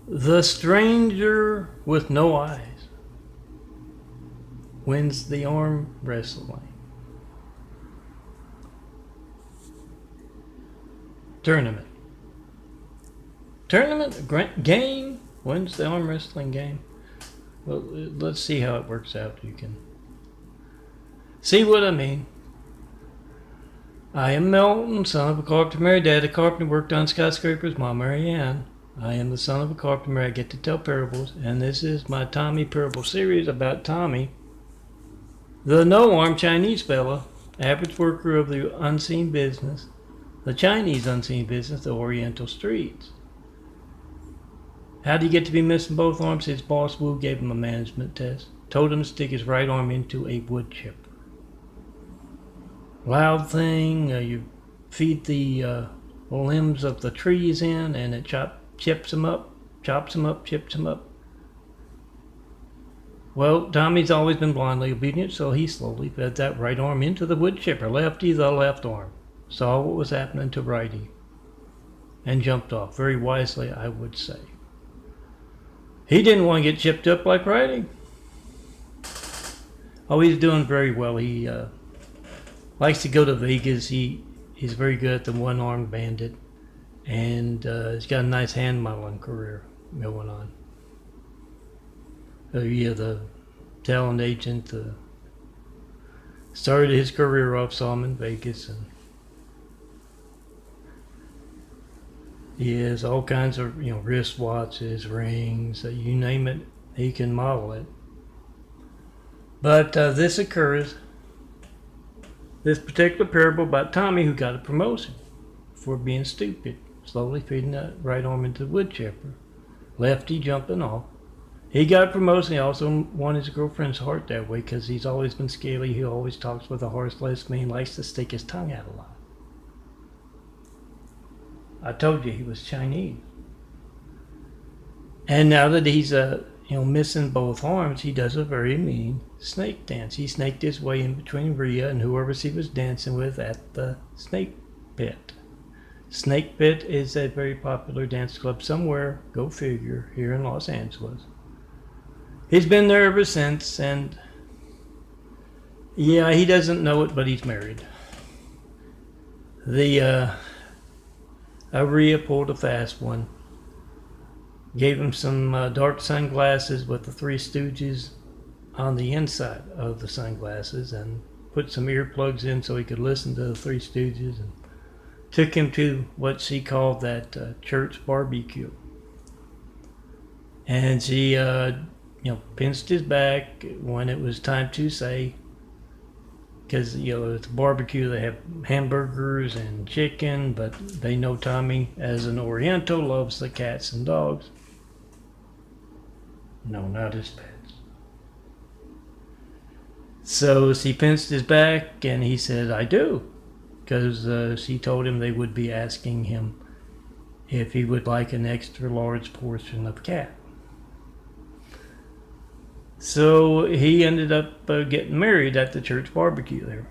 The stranger with no eyes wins the arm wrestling tournament. Game wins the arm wrestling game. Well, let's see how it works out. You can see what I mean. I am Melton, son of a carpenter. Mary, dad a carpenter, worked on skyscrapers. Mom, Mary Ann. I am the son of a carpenter. I get to tell parables, and this is my Tami parable series about Tami, the no-armed Chinese fella, average worker of the unseen business, the Chinese unseen business, the Oriental streets. How did he get to be missing both arms? His boss, Wu, gave him a management test, told him to stick his right arm into a wood chipper. Loud thing, you feed the limbs of the trees in, and it chops them up, chips them up. Well, Tommy's always been blindly obedient, so he slowly fed that right arm into the wood chipper. Lefty, the left arm, saw what was happening to righty, and jumped off. Very wisely, I would say. He didn't want to get chipped up like righty. Oh, he's doing very well. He likes to go to Vegas. He's very good at the one-armed bandit, and he's got a nice hand modeling career going on. The talent agent started his career off, saw him in Vegas, and he has all kinds of wristwatches, rings, you name it, he can model it. But this particular parable about Tommy, who got a promotion for being stupid, slowly feeding that right arm into the wood chipper, lefty jumping off. He got a promotion. He also won his girlfriend's heart that way because he's always been scaly. He always talks with a harsh lisp. He likes to stick his tongue out a lot. I told you he was Chinese. And now that he's missing both arms, he does a very mean snake dance. He snaked his way in between Rhea and whoever he was dancing with at the snake pit. Snake Pit is a very popular dance club somewhere, go figure, here in Los Angeles. He's been there ever since, and yeah, he doesn't know it, but he's married. Rhea pulled a fast one. Gave him some dark sunglasses with the Three Stooges on the inside of the sunglasses, and put some earplugs in so he could listen to the Three Stooges, and took him to what she called that church barbecue. And she pinched his back when it was time to say, because it's a barbecue, they have hamburgers and chicken, but they know Tommy, as an Oriental, loves the cats and dogs. No, not his pets. So she pinched his back, and he said, "I do," because she told him they would be asking him if he would like an extra large portion of cat. So he ended up getting married at the church barbecue there.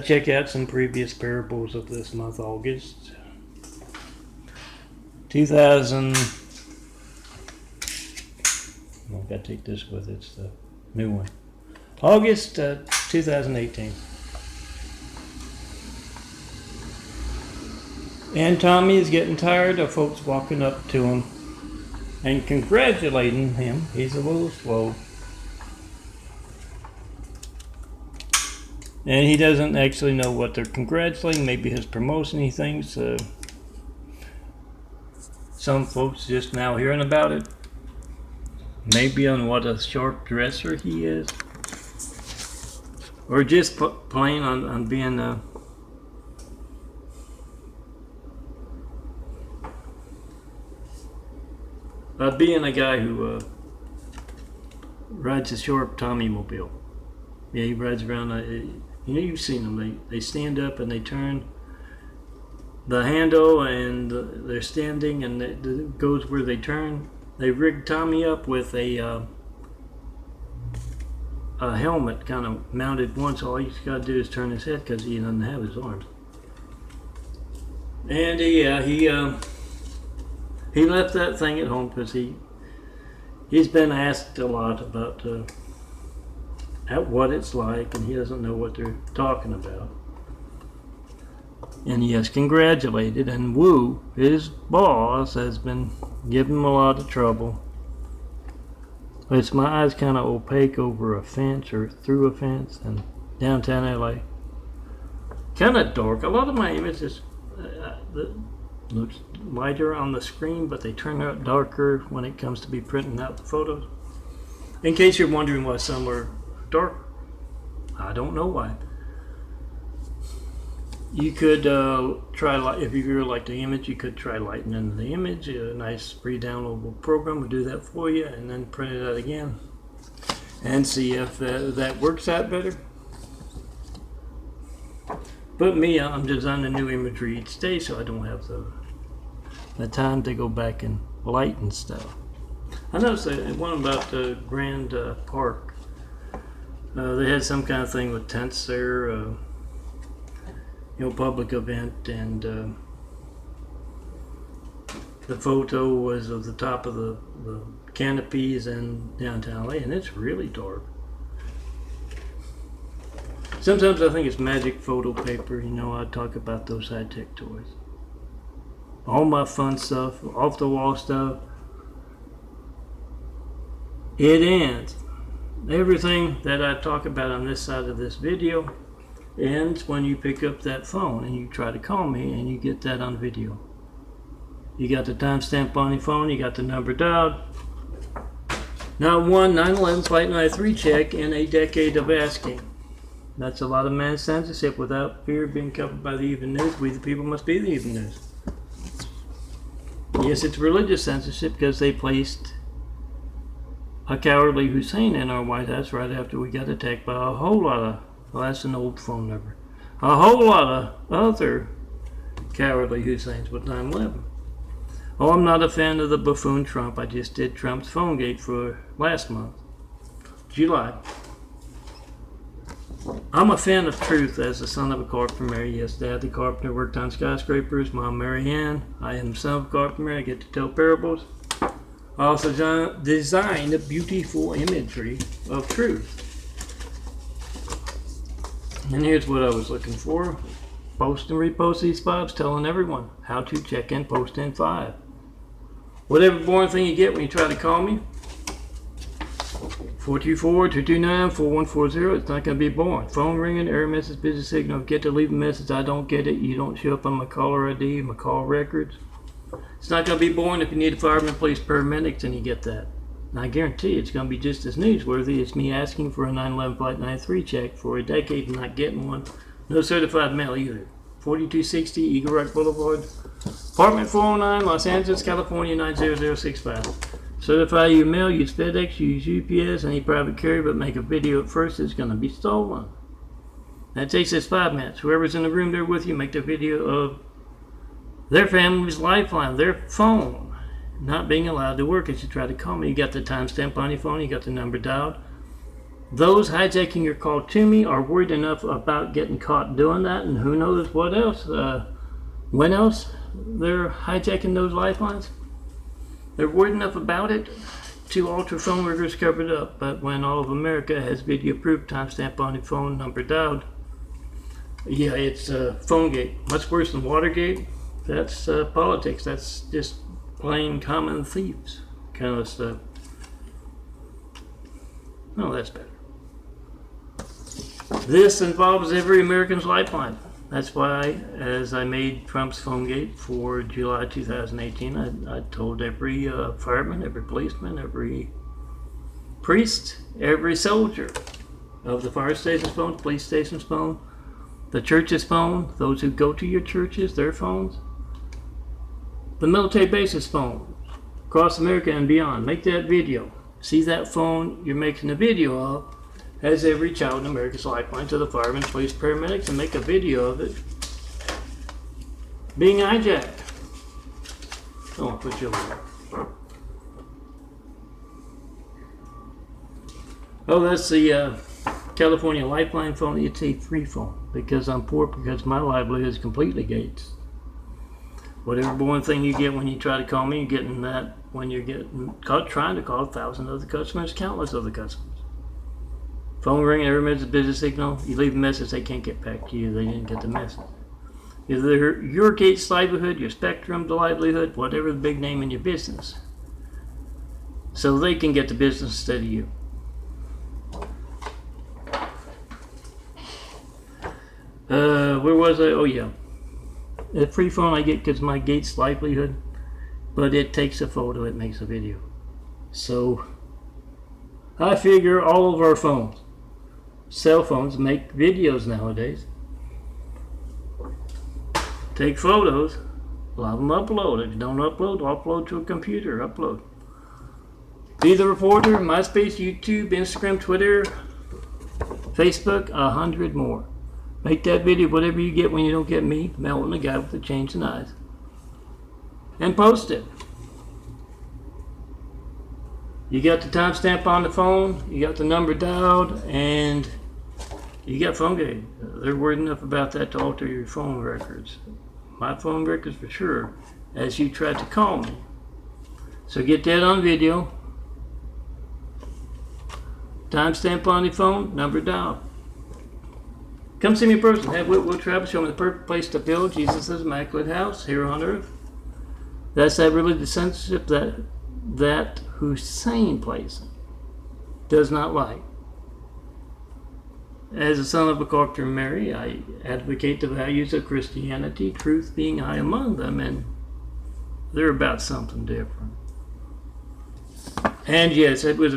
Check out some previous parables of this month, August 2000. I've got to take this with it. It's the new one. August 2018. And Tommy is getting tired of folks walking up to him and congratulating him. He's a little slow. And he doesn't actually know what they're congratulating. Maybe his promotion, he thinks. Some folks just now hearing about it. Maybe on what a sharp dresser he is. Or just plain on being being a guy who rides a sharp Tommy mobile. Yeah, he rides around. You've seen them. They stand up and they turn the handle, and they're standing, and it goes where they turn. They rigged Tommy up with a helmet kind of mounted once. All he's got to do is turn his head because he doesn't have his arms. And he He left that thing at home because he's been asked a lot about at what it's like, and he doesn't know what they're talking about. And he has congratulated, and Wu, his boss, has been giving him a lot of trouble. It's my eyes kind of opaque over a fence or through a fence in downtown LA. Kind of dark. A lot of my images looks lighter on the screen, but they turn out darker when it comes to be printing out the photos. In case you're wondering why some are dark, I don't know why. You could try, if you really like the image, you could try lightening the image. A nice pre-downloadable program will do that for you, and then print it out again and see if that works out better. But me, I'm designing new imagery each day, so I don't have the time to go back and lighten stuff. I noticed one about the Grand Park. They had some kind of thing with tents there. Public event, and the photo was of the top of the canopies in downtown LA, and it's really dark. Sometimes I think it's magic photo paper. I talk about those high-tech toys. All my fun stuff, off-the-wall stuff, it ends. Everything that I talk about on this side of this video ends when you pick up that phone and you try to call me and you get that on video. You got the timestamp on your phone, you got the number dialed. Not one 9/11 Flight 93 check in a decade of asking. That's a lot of managed censorship without fear of being covered by the even news. We the people must be the even news. Yes, it's religious censorship because they placed a cowardly Hussein in our White House right after we got attacked by a whole lot of, well, that's an old phone number, a whole lot of other cowardly Husseins with 9/11. Oh, I'm not a fan of the buffoon Trump. I just did Trump's phone gate for last month, July. I'm a fan of truth as the son of a carpenter. Yes, Dad the carpenter worked on skyscrapers. Mom Mary Ann. I am the son of a carpenter. I get to tell parables. I also design beautiful imagery of truth. And here's what I was looking for. Post and repost these fives telling everyone how to check in post in 5. Whatever boring thing you get when you try to call me, 424-229-4140. It's not going to be boring. Phone ringing, error message, busy signal. Get to leave a message. I don't get it. You don't show up on my caller ID, my call records. It's not going to be boring if you need a fireman, police, paramedics, and you get that. And I guarantee it's going to be just as newsworthy as me asking for a 9/11 Flight 93 check for a decade and not getting one. No certified mail either. 4260 Eagle Rock Boulevard, apartment 409, Los Angeles, California 90065. Certify your mail, use FedEx, use UPS, any private carrier, but make a video at first. It's going to be stolen. That takes us 5 minutes. Whoever's in the room there with you, make the video of their family's lifeline, their phone, not being allowed to work as you try to call me. You got the timestamp on your phone, you got the number dialed. Those hijacking your call to me are worried enough about getting caught doing that, and who knows what else, when else they're hijacking those lifelines. They're worried enough about it to alter phone records covered up, but when all of America has video proof, timestamp on your phone, number dialed, yeah, it's phone gate. Much worse than Watergate. That's politics. That's just plain common thieves kind of stuff. No, that's better. This involves every American's lifeline. That's why, as I made Trump's phone gate for July 2018, I told every fireman, every policeman, every priest, every soldier of the fire station's phone, police station's phone, the church's phone, those who go to your churches, their phones, the military base's phone, across America and beyond. Make that video. See that phone you're making a video of has every child in America's lifeline to the firemen, police, paramedics, and make a video of it being hijacked. Oh, I'll put you over there. Oh, that's the California Lifeline phone. It's a free phone because I'm poor, because my livelihood is completely gates. Whatever boring thing you get when you try to call me, you're getting that when you're getting caught trying to call 1,000 other customers, countless other customers. Phone ringing, every minute's a busy signal. You leave a message, they can't get back to you. They didn't get the message. Either your Gates livelihood, your Spectrum, the livelihood, whatever the big name in your business, so they can get the business instead of you. Where was I? Oh yeah. The free phone I get because my Gates livelihood, but it takes a photo, it makes a video. So I figure all of our phones, cell phones, make videos nowadays. Take photos, a lot of them upload. If you don't upload to a computer, upload. Be the reporter, MySpace, YouTube, Instagram, Twitter, Facebook, 100 more. Make that video, whatever you get when you don't get me, Melton, the guy with the chains and eyes, and post it. You got the timestamp on the phone, you got the number dialed, and you got phone game. They're worried enough about that to alter your phone records. My phone records for sure, as you tried to call me. So get that on video. Timestamp on the phone, number dialed. Come see me in person. Have Whitwell travel, show me the perfect place to build Jesus' immaculate house here on earth. That's that religious censorship that Hussein place does not like. As a son of a carpenter and Mary, I advocate the values of Christianity, truth being high among them, and they're about something different. And yes, it was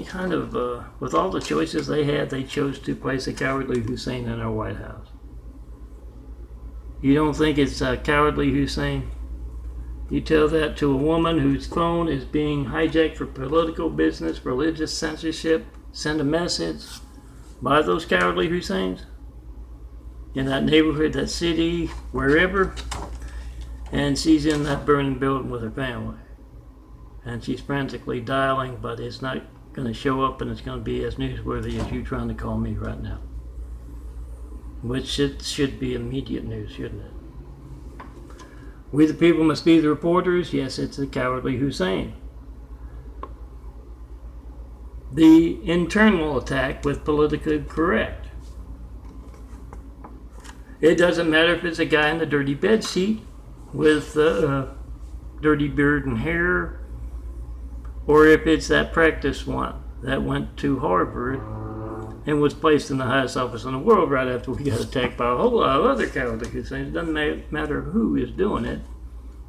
kind of, with all the choices they had, they chose to place a cowardly Hussein in our White House. You don't think it's a cowardly Hussein? You tell that to a woman whose phone is being hijacked for political business, religious censorship, send a message by those cowardly Husseins in that neighborhood, that city, wherever, and she's in that burning building with her family. And she's frantically dialing, but it's not going to show up, and it's going to be as newsworthy as you trying to call me right now. Which it should be immediate news, shouldn't it? We the people must be the reporters. Yes, it's the cowardly Hussein. The internal attack with politically correct. It doesn't matter if it's a guy in the dirty bed sheet with dirty beard and hair, or if it's that practice one that went to Harvard and was placed in the highest office in the world right after we got attacked by a whole lot of other cowardly Husseins. It doesn't matter who is doing it,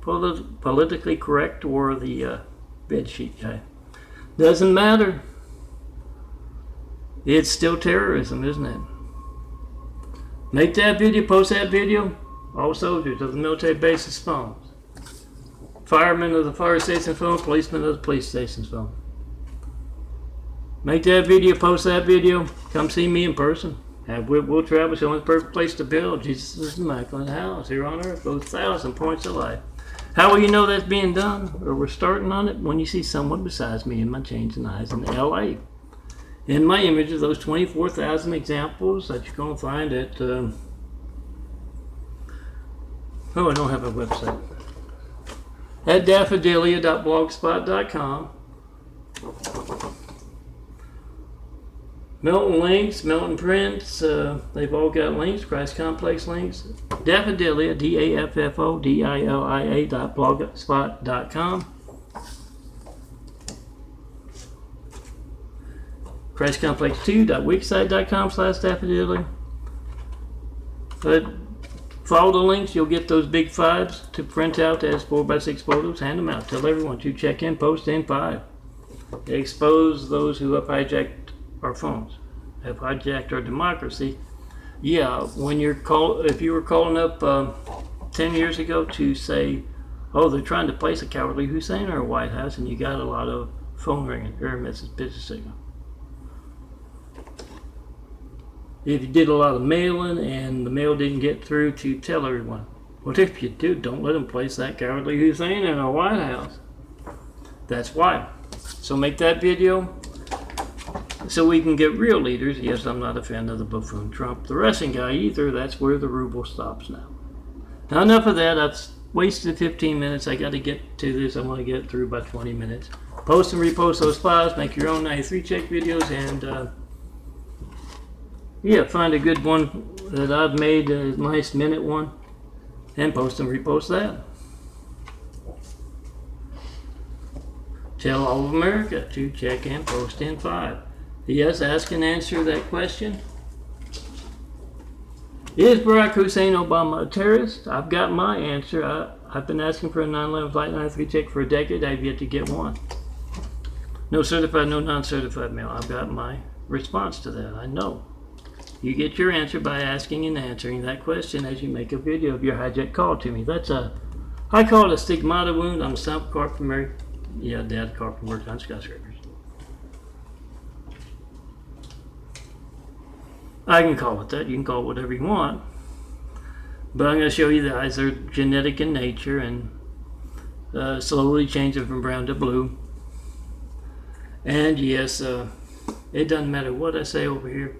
politically correct or the bedsheet guy. Doesn't matter. It's still terrorism, isn't it? Make that video, post that video. All soldiers of the military bases phones. Firemen of the fire station phone, policemen of the police station phone. Make that video, post that video. Come see me in person. Have Whitwell travel, show me the perfect place to build Jesus' immaculate house here on earth. Those 1,000 points of life. How will you know that's being done, or we're starting on it? When you see someone besides me in my chains and eyes in LA. In my images, those 24,000 examples that you're going to find at, I don't have a website. At daffodilia.blogspot.com. Melton links, Melton prints, they've all got links, Christ Complex links. Daffodilia, daffodilia.blogspot.com. ChristComplex2.wixsite.com/daffodilia. But follow the links, you'll get those big 5s to print out as 4x6 photos. Hand them out. Tell everyone to check in, post in 5. Expose those who have hijacked our phones, have hijacked our democracy. Yeah, when if you were calling up 10 years ago to say, oh, they're trying to place a cowardly Hussein in our White House, and you got a lot of phone ringing, error message, business signal. If you did a lot of mailing and the mail didn't get through, to tell everyone. What if you do? Don't let them place that cowardly Hussein in our White House. That's why. So make that video so we can get real leaders. Yes, I'm not a fan of the buffoon Trump, the Russian guy either. That's where the ruble stops now. Now enough of that. I've wasted 15 minutes. I got to get to this. I want to get through about 20 minutes. Post and repost those files. Make your own 93 check videos, and yeah, find a good one that I've made, a nice minute one, and post and repost that. Tell all of America to check and post in 5. Yes, ask and answer that question. Is Barack Hussein Obama a terrorist? I've got my answer. I've been asking for a 9/11 Flight 93 check for a decade. I've yet to get one. No certified, no non-certified mail. I've got my response to that. I know. You get your answer by asking and answering that question as you make a video of your hijack call to me. I call it a stigmata wound. I'm a son of a carpenter. Yeah, Dad carpenter worked on skyscrapers. I can call it that. You can call it whatever you want. But I'm going to show you that eyes are genetic in nature and slowly changing from brown to blue. And yes, it doesn't matter what I say over here.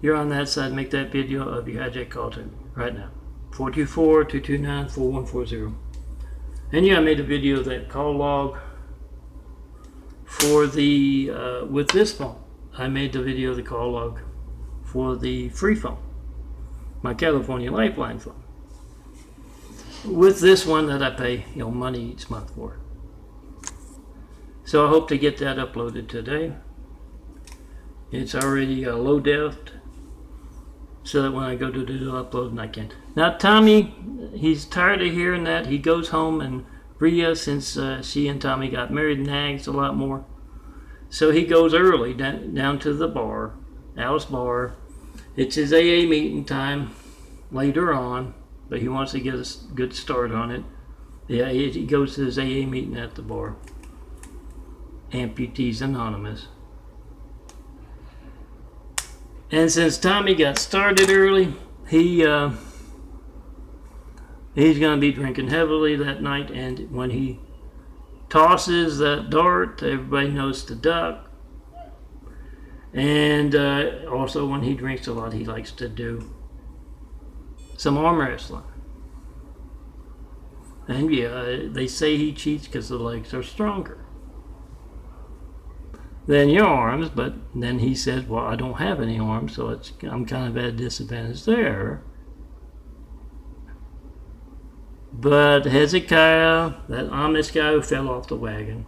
You're on that side. Make that video of your hijack call to me right now. 424-229-4140. And yeah, I made a video of that call log for the, with this phone. I made the video of the call log for the free phone, my California Lifeline phone, with this one that I pay money each month for. So I hope to get that uploaded today. It's already low def, so that when I go to do the uploading I can. Now Tommy, he's tired of hearing that. He goes home, and Rhea, since she and Tommy got married, nags a lot more. So he goes early down to the bar, Al's bar. It's his AA meeting time later on, but he wants to get a good start on it. Yeah, he goes to his AA meeting at the bar. Amputees Anonymous. And since Tommy got started early, he's going to be drinking heavily that night, and when he tosses that dart, everybody knows to duck. And also when he drinks a lot, he likes to do some arm wrestling. And yeah, they say he cheats because the legs are stronger than your arms, but then he says, well, I don't have any arms, so I'm kind of at a disadvantage there. But Hezekiah, that Amish guy who fell off the wagon,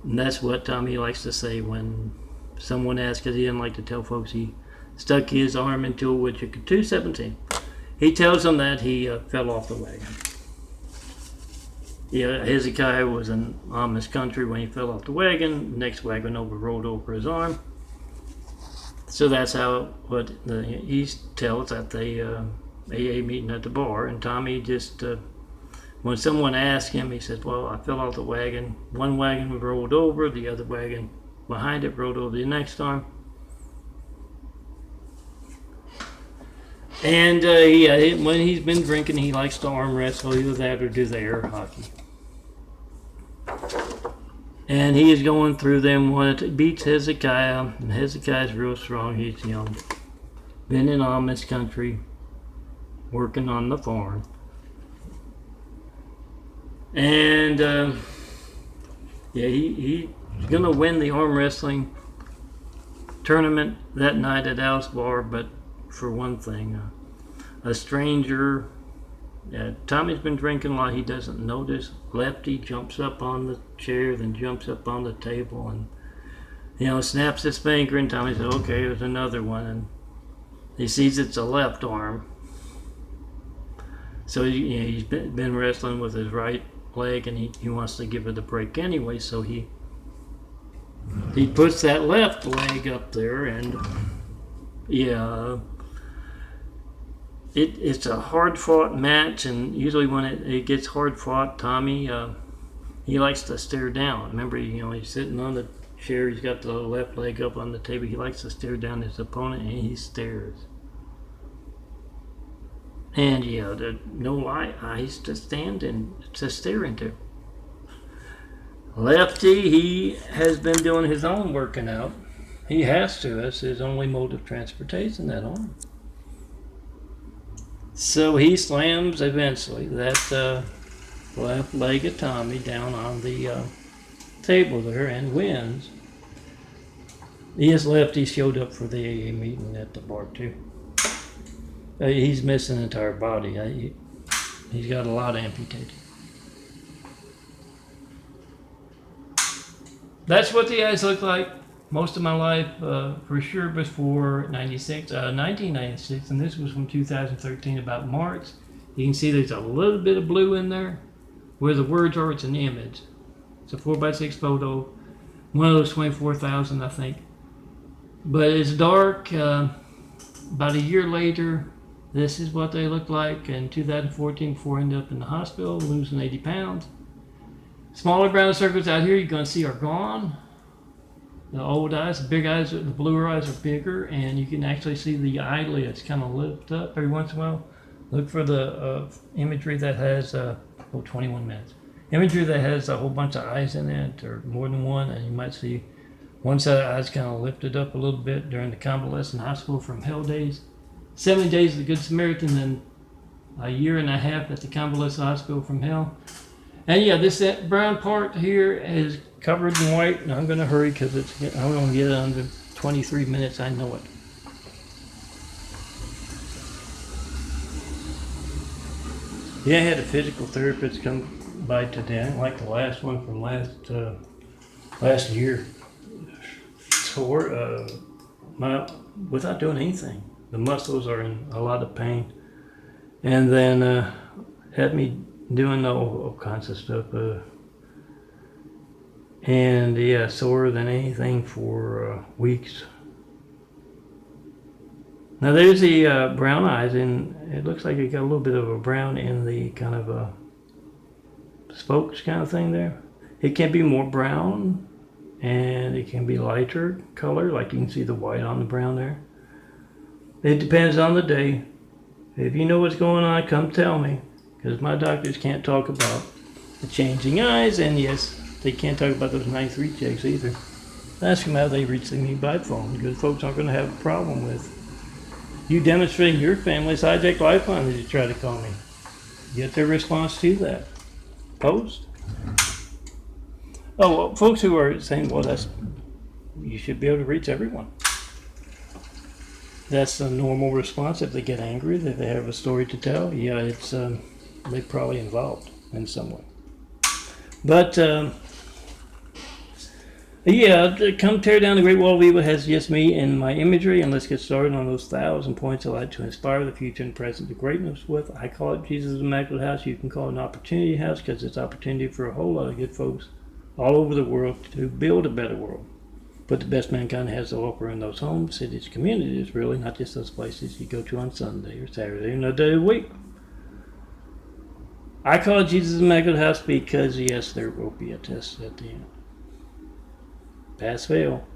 and that's what Tommy likes to say when someone asks, because he didn't like to tell folks he stuck his arm into a woodchipper 217. He tells them that he fell off the wagon. Yeah, Hezekiah was in Amish country when he fell off the wagon. The next wagon over rolled over his arm. So that's what he tells at the AA meeting at the bar. And Tommy just, when someone asked him, he said, well, I fell off the wagon. One wagon rolled over, the other wagon behind it rolled over the next arm. And yeah, when he's been drinking, he likes to arm wrestle, either that or do the air hockey. And he is going through them when it beats Hezekiah, and Hezekiah's real strong. He's young, been in Amish country, working on the farm. And yeah, he's gonna win the arm wrestling tournament that night at Al's bar, but for one thing, a stranger, Tommy's been drinking a lot, he doesn't notice. Lefty jumps up on the chair, then jumps up on the table, and snaps his finger, and Tommy says, okay, there's another one, and he sees it's a left arm. So he's been wrestling with his right leg, and he wants to give it a break anyway, so he puts that left leg up there, and yeah, it's a hard-fought match, and usually when it gets hard-fought, Tommy, he likes to stare down. Remember, he's sitting on the chair, he's got the left leg up on the table, he likes to stare down his opponent, and he stares. And yeah, there are no eyes to stand and to stare into. Lefty, he has been doing his own working out. He has to. That's his only mode of transportation, that arm. So he slams eventually that left leg of Tommy down on the table there and wins. He has left. He showed up for the AA meeting at the bar too. He's missing an entire body. He's got a lot amputated. That's what the eyes look like most of my life, for sure before 1996, and this was from 2013, about March. You can see there's a little bit of blue in there. Where the words are, it's an image. It's a 4x6 photo, one of those 24,000, I think. But it's dark. About a year later, this is what they look like in 2014 before I ended up in the hospital, losing 80 pounds. Smaller brown circles out here you're going to see are gone. The old eyes, the big eyes, the bluer eyes are bigger, and you can actually see the eyelids kind of lift up every once in a while. Look for the imagery that has 21 minutes. Imagery that has a whole bunch of eyes in it, or more than one, and you might see one set of eyes kind of lifted up a little bit during the convalescent hospital from hell days. 70 days of the Good Samaritan, and a year and a half at the convalescent hospital from hell. And yeah, that brown part here is covered in white, and I'm going to hurry because I'm going to get it under 23 minutes. I know it. Yeah, I had a physical therapist come by today. I didn't like the last one from last year. Tore without doing anything. The muscles are in a lot of pain, and then had me doing all kinds of stuff. And yeah, sore than anything for weeks. Now there's the brown eyes, and it looks like it got a little bit of a brown in the kind of spokes kind of thing there. It can be more brown, and it can be lighter color, like you can see the white on the brown there. It depends on the day. If you know what's going on, come tell me, because my doctors can't talk about the changing eyes, and yes, they can't talk about those 93 checks either. Ask them how they reach me by phone, because folks aren't going to have a problem with you demonstrating your family's hijacked lifeline as you try to call me. Get their response to that. Post. Oh, well, folks who are saying, well, you should be able to reach everyone. That's a normal response. If they get angry, if they have a story to tell, yeah, it's they're probably involved in some way. But yeah, come tear down the Great Wall of Evil has just me and my imagery, and let's get started on those 1,000 points I'd like to inspire the future and present to greatness with. I call it Jesus' Immaculate House. You can call it an opportunity house, because it's opportunity for a whole lot of good folks all over the world to build a better world. But the best mankind has to offer in those homes, cities, communities, really, not just those places you go to on Sunday or Saturday or another day of the week. I call it Jesus' Immaculate House because, yes, there will be a test at the end. Pass, fail.